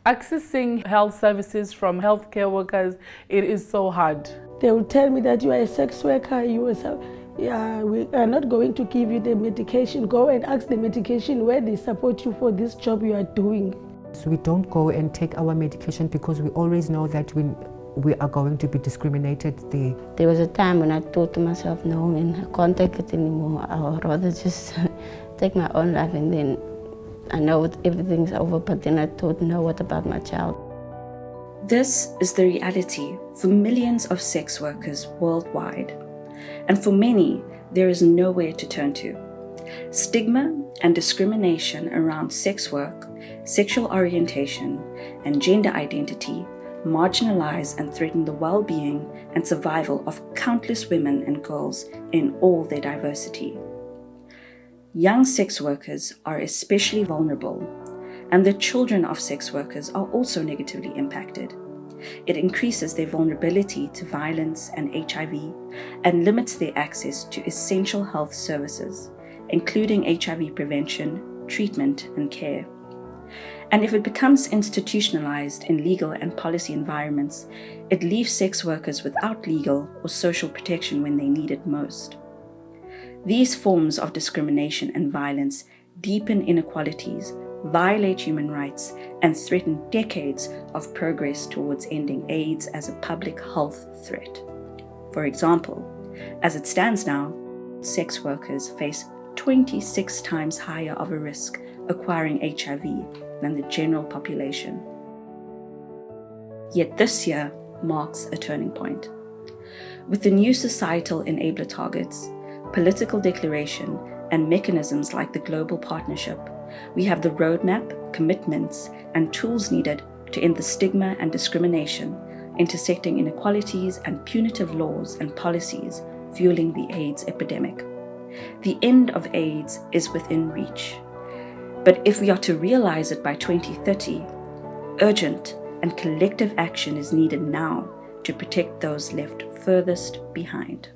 Accessing health services from healthcare workers, it is so hard. They will tell me that you are a sex worker, we are not going to give you the medication. Go and ask the medication where they support you for this job you are doing. So we don't go and take our medication because we always know that we are going to be discriminated there. There was a time when I thought to myself, no, man, I can't take it anymore. I would rather just take my own life, and then I know everything's over, but then I thought, no, what about my child? This is the reality for millions of sex workers worldwide. And for many, there is nowhere to turn to. Stigma and discrimination around sex work, sexual orientation, and gender identity marginalize and threaten the well-being and survival of countless women and girls in all their diversity. Young sex workers are especially vulnerable, and the children of sex workers are also negatively impacted. It increases their vulnerability to violence and HIV and limits their access to essential health services, including HIV prevention, treatment, and care. And if it becomes institutionalized in legal and policy environments, it leaves sex workers without legal or social protection when they need it most. These forms of discrimination and violence deepen inequalities, violate human rights, and threaten decades of progress towards ending AIDS as a public health threat. For example, as it stands now, sex workers face 26 times higher of a risk acquiring HIV than the general population. Yet this year marks a turning point. With the new societal enabler targets, political declaration, and mechanisms like the Global Partnership, we have the roadmap, commitments, and tools needed to end the stigma and discrimination, intersecting inequalities and punitive laws and policies fueling the AIDS epidemic. The end of AIDS is within reach. But if we are to realize it by 2030, urgent and collective action is needed now to protect those left furthest behind.